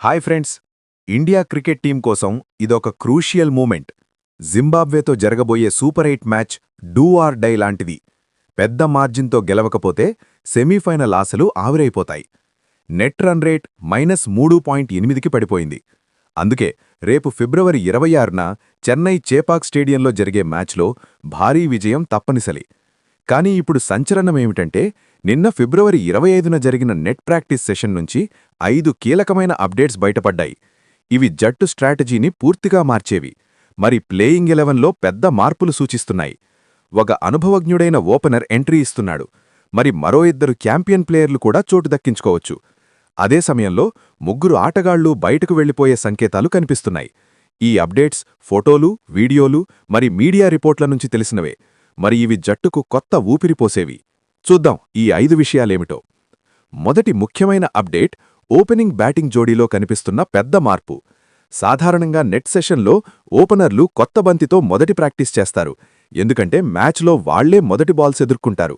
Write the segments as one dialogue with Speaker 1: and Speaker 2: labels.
Speaker 1: Hi friends, India cricket team కోసం ఇదొక crucial moment. జింబాబ్వేతో జరగబోయే super 8 match do or die లాంటిది. పెద్ద మార్జిన్తో గెలవకపోతే సెమీఫైనల్ ఆశలు ఆవిరైపోతాయి. నెట్ రన్ రేట్ -3.8కి పడిపోయింది. అందుకే రేపు ఫిబ్రవరి 26న చెన్నై చేపాక్ స్టేడియంలో జరిగే మ్యాచ్లో భారీ విజయం తప్పనిసరి. కానీ ఇప్పుడు సంచలనమేమిటంటే, నిన్న ఫిబ్రవరి 25న జరిగిన నెట్ ప్రాక్టీస్ సెషన్ నుంచి 5 కీలకమైన అప్డేట్స్ బయటపడ్డాయి. ఇవి జట్టు స్ట్రాటజీని పూర్తిగా మార్చేవి. మరి ప్లేయింగ్ 11లో పెద్ద మార్పులు సూచిస్తున్నాయి. ఒక అనుభవజ్ఞుడైన ఓపెనర్ ఎంట్రీ ఇస్తున్నాడు. మరి మరో 2 క్యాంపియన్ ప్లేయర్లు కూడా చోటు దక్కించుకోవచ్చు. అదే సమయంలో 3 ఆటగాళ్లు బయటకు వెళ్లిపోయే సంకేతాలు కనిపిస్తున్నాయి. ఈ అప్డేట్స్ ఫోటోలు, వీడియోలు, మరి మీడియా రిపోర్ట్ల నుంచి తెలిసినవే. మరి ఇవి జట్టుకు కొత్త ఊపిరిపోసేవి. చూద్దాం ఈ 5 విషయాలేమిటో. మొదటి ముఖ్యమైన అప్డేట్ ఓపెనింగ్ బ్యాటింగ్ జోడీలో కనిపిస్తున్న పెద్ద మార్పు. సాధారణంగా నెట్ సెషన్లో ఓపెనర్లు కొత్త బంతితో మొదటి ప్రాక్టీస్ చేస్తారు. ఎందుకంటే మ్యాచ్లో వాళ్లే మొదటి బాల్స్ ఎదుర్కొంటారు.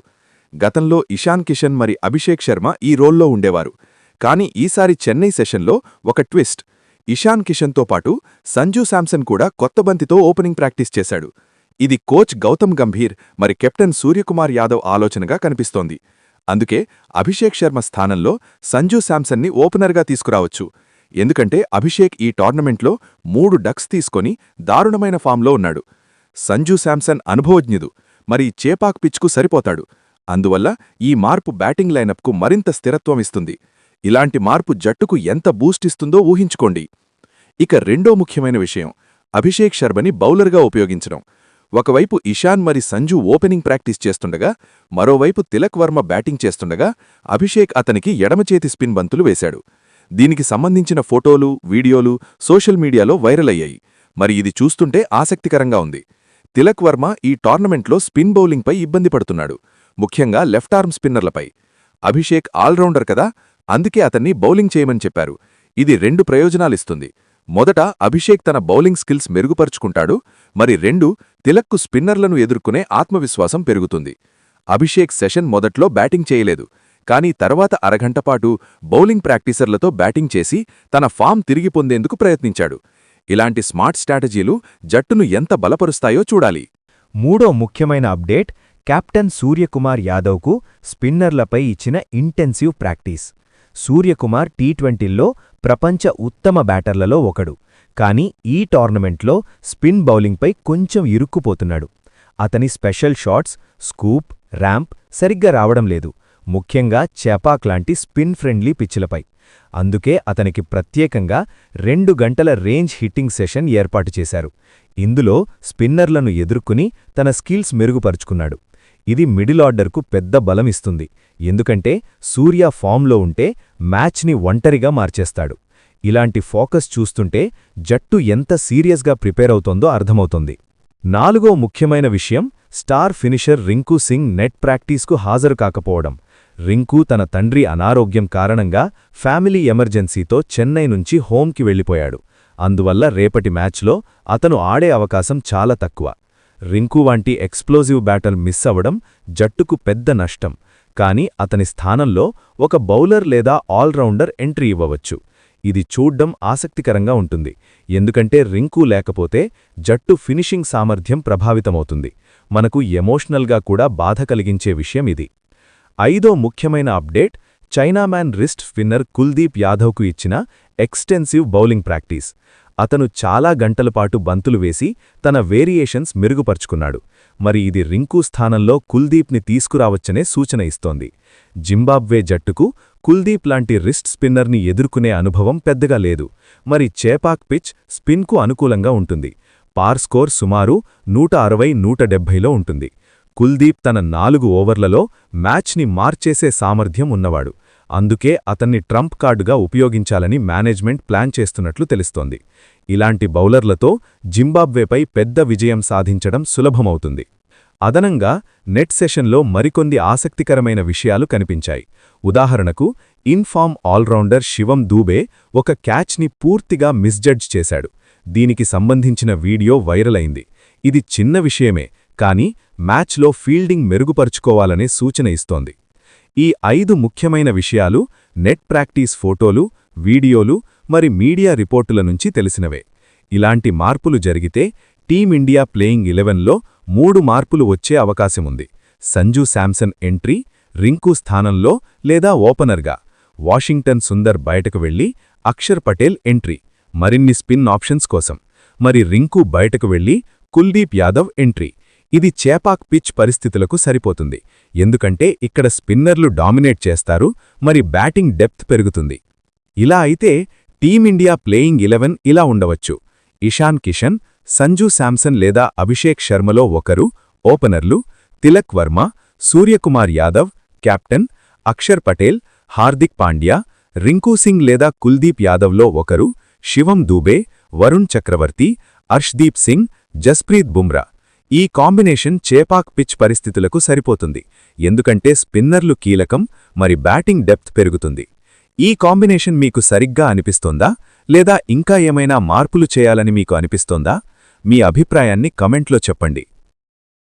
Speaker 1: గతంలో ఇషాన్ కిషన్ మరి అభిషేక్ శర్మ ఈ రోల్లో ఉండేవారు. కానీ ఈసారి చెన్నై సెషన్లో ఒక ట్విస్ట్. ఇషాన్ కిషన్తో పాటు సంజూ శాంసన్ కూడా కొత్త బంతితో ఓపెనింగ్ ప్రాక్టీస్ చేశాడు. ఇది కోచ్ గౌతమ్ గంభీర్ మరి కెప్టెన్ సూర్యకుమార్ యాదవ్ ఆలోచనగా కనిపిస్తోంది. అందుకే అభిషేక్ శర్మ స్థానంలో సంజూ శాంసన్ని ఓపెనర్గా తీసుకురావచ్చు. ఎందుకంటే అభిషేక్ ఈ టోర్నమెంట్లో 3 డక్స్ తీసుకొని దారుణమైన ఫామ్లో ఉన్నాడు. సంజూ శాంసన్ అనుభవజ్ఞుడు, మరి చేపాక్ పిచ్కు సరిపోతాడు. అందువల్ల ఈ మార్పు బ్యాటింగ్ లైనప్కు మరింత స్థిరత్వం ఇస్తుంది. ఇలాంటి మార్పు జట్టుకు ఎంత బూస్ట్ ఇస్తుందో ఊహించుకోండి. ఇక రెండో ముఖ్యమైన విషయం, అభిషేక్ శర్మని బౌలర్గా ఉపయోగించడం. ఒకవైపు ఇషాన్ మరి సంజూ ఓపెనింగ్ ప్రాక్టీస్ చేస్తుండగా, మరోవైపు తిలక్ వర్మ బ్యాటింగ్ చేస్తుండగా అభిషేక్ అతనికి ఎడమచేతి స్పిన్ బంతులు వేశాడు. దీనికి సంబంధించిన ఫోటోలు, వీడియోలు సోషల్ మీడియాలో వైరల్ అయ్యాయి. మరి ఇది చూస్తుంటే ఆసక్తికరంగా ఉంది. తిలక్ వర్మ ఈ టోర్నమెంట్లో స్పిన్ బౌలింగ్పై ఇబ్బంది పడుతున్నాడు, ముఖ్యంగా లెఫ్ట్ ఆర్మ్ స్పిన్నర్లపై. అభిషేక్ ఆల్రౌండర్ కదా, అందుకే అతన్ని బౌలింగ్ చేయమని చెప్పారు. ఇది 2 ప్రయోజనాలిస్తుంది. మొదట అభిషేక్ తన బౌలింగ్ స్కిల్స్ మెరుగుపరుచుకుంటాడు. మరి 2 తిలక్కు స్పిన్నర్లను ఎదుర్కొనే ఆత్మవిశ్వాసం పెరుగుతుంది. అభిషేక్ సెషన్ మొదట్లో బ్యాటింగ్ చేయలేదు, కానీ తర్వాత అరగంటపాటు బౌలింగ్ ప్రాక్టీసర్లతో బ్యాటింగ్ చేసి తన ఫామ్ తిరిగి పొందేందుకు ప్రయత్నించాడు. ఇలాంటి స్మార్ట్ స్ట్రాటజీలు జట్టును ఎంత బలపరుస్తాయో చూడాలి.
Speaker 2: మూడో ముఖ్యమైన అప్డేట్ కెప్టెన్ సూర్యకుమార్ యాదవ్కు స్పిన్నర్లపై ఇచ్చిన ఇంటెన్సివ్ ప్రాక్టీస్. సూర్యకుమార్ టీ20ల్లో ప్రపంచ ఉత్తమ బ్యాటర్లలో ఒకడు. కానీ ఈ టోర్నమెంట్లో స్పిన్ బౌలింగ్పై కొంచెం ఇరుక్కుపోతున్నాడు. అతని స్పెషల్ షాట్స్, స్కూప్, ర్యాంప్ సరిగ్గా రావడం లేదు, ముఖ్యంగా చేపాక్ లాంటి స్పిన్ ఫ్రెండ్లీ పిచ్చులపై. అందుకే అతనికి ప్రత్యేకంగా 2 గంటల రేంజ్ హిట్టింగ్ సెషన్ ఏర్పాటు చేశారు. ఇందులో స్పిన్నర్లను ఎదుర్కొని తన స్కిల్స్ మెరుగుపరుచుకున్నాడు. ఇది మిడిల్ ఆర్డర్కు పెద్ద బలమిస్తుంది. ఎందుకంటే సూర్య ఫామ్లో ఉంటే మ్యాచ్ని ఒంటరిగా మార్చేస్తాడు. ఇలాంటి ఫోకస్ చూస్తుంటే జట్టు ఎంత సీరియస్గా ప్రిపేర్ అవుతోందో అర్థమవుతోంది. నాలుగో ముఖ్యమైన విషయం star finisher Rinku Singh net ప్రాక్టీస్కు హాజరు కాకపోవడం. రింకు తన తండ్రి అనారోగ్యం కారణంగా ఫ్యామిలీ ఎమర్జెన్సీతో చెన్నై నుంచి హోంకి వెళ్లిపోయాడు. అందువల్ల రేపటి మ్యాచ్లో అతను ఆడే అవకాశం చాలా తక్కువ. రింకు వంటి ఎక్స్ప్లోజివ్ బ్యాటర్ మిస్ అవ్వడం జట్టుకు పెద్ద నష్టం. కానీ అతని స్థానంలో ఒక బౌలర్ లేదా ఆల్రౌండర్ ఎంట్రీ ఇవ్వవచ్చు. ఇది చూడ్డం ఆసక్తికరంగా ఉంటుంది. ఎందుకంటే రింకు లేకపోతే జట్టు ఫినిషింగ్ సామర్థ్యం ప్రభావితమవుతుంది. మనకు ఎమోషనల్గా కూడా బాధ కలిగించే విషయం ఇది. ఐదో ముఖ్యమైన అప్డేట్ చైనామ్యాన్ రిస్ట్ స్పిన్నర్ కుల్దీప్ యాదవ్కు ఇచ్చిన ఎక్స్టెన్సివ్ బౌలింగ్ ప్రాక్టీస్. అతను చాలా గంటలపాటు బంతులు వేసి తన వేరియేషన్స్ మెరుగుపరుచుకున్నాడు. మరి ఇది రింకు స్థానంలో కుల్దీప్ని తీసుకురావచ్చనే సూచన ఇస్తోంది. జింబాబ్వే జట్టుకు కుల్దీప్ లాంటి రిస్ట్ స్పిన్నర్ని ఎదుర్కొనే అనుభవం పెద్దగా లేదు. మరి చేపాక్ పిచ్ స్పిన్కు అనుకూలంగా ఉంటుంది. పార్ స్కోర్ సుమారు 160-170లో ఉంటుంది. కుల్దీప్ తన 4 ఓవర్లలో మ్యాచ్ని మార్చేసే సామర్థ్యం ఉన్నవాడు. అందుకే అతన్ని ట్రంప్ కార్డుగా ఉపయోగించాలని మేనేజ్మెంట్ ప్లాన్ చేస్తున్నట్లు తెలుస్తోంది. ఇలాంటి బౌలర్లతో జింబాబ్వేపై పెద్ద విజయం సాధించడం సులభమవుతుంది. అదనంగా నెట్ సెషన్లో మరికొన్ని ఆసక్తికరమైన విషయాలు కనిపించాయి. ఉదాహరణకు ఇన్ఫామ్ ఆల్రౌండర్ శివం దూబే ఒక క్యాచ్ని పూర్తిగా మిస్జడ్జ్ చేశాడు. దీనికి సంబంధించిన వీడియో వైరల్ అయింది. ఇది చిన్న విషయమే, కానీ మ్యాచ్లో ఫీల్డింగ్ మెరుగుపరుచుకోవాలనే సూచన ఇస్తోంది. ఈ 5 ముఖ్యమైన విషయాలు నెట్ ప్రాక్టీస్ ఫోటోలు, వీడియోలు,
Speaker 1: మరి మీడియా రిపోర్టుల నుంచి తెలిసినవే. ఇలాంటి మార్పులు జరిగితే టీమిండియా ప్లేయింగ్ 11లో 3 మార్పులు వచ్చే అవకాశముంది. సంజూ శాంసన్ ఎంట్రీ, రింకు స్థానంలో లేదా ఓపెనర్గా, వాషింగ్టన్ సుందర్ బయటకు వెళ్లి అక్షర్ పటేల్ ఎంట్రీ, మరిన్ని స్పిన్ ఆప్షన్స్ కోసం. మరి రింకు బయటకు వెళ్లి కుల్దీప్ యాదవ్ ఎంట్రీ. ఇది చేపాక్ పిచ్ పరిస్థితులకు సరిపోతుంది, ఎందుకంటే ఇక్కడ స్పిన్నర్లు డామినేట్ చేస్తారు, మరి బ్యాటింగ్ డెప్త్ పెరుగుతుంది. ఇలా అయితే టీమిండియా ప్లేయింగ్ 11 ఇలా ఉండవచ్చు: ఇషాన్ కిషన్, సంజూ శాంసన్ లేదా అభిషేక్ శర్మలో ఒకరు ఓపెనర్లు, తిలక్ వర్మ, సూర్యకుమార్ యాదవ్ కెప్టెన్, అక్షర్ పటేల్, హార్దిక్ పాండ్యా, రింకు సింగ్ లేదా కుల్దీప్ యాదవ్లో ఒకరు, శివం దూబే, వరుణ్ చక్రవర్తి, అర్ష్దీప్ సింగ్, జస్ప్రీత్ బుమ్రా. ఈ కాంబినేషన్ చేపాక్ పిచ్ పరిస్థితులకు సరిపోతుంది, ఎందుకంటే స్పిన్నర్లు కీలకం, మరి బ్యాటింగ్ డెప్త్ పెరుగుతుంది. ఈ కాంబినేషన్ మీకు సరిగ్గా అనిపిస్తోందా, లేదా ఇంకా ఏమైనా మార్పులు చేయాలని మీకు అనిపిస్తోందా? మీ అభిప్రాయాన్ని కమెంట్లో చెప్పండి.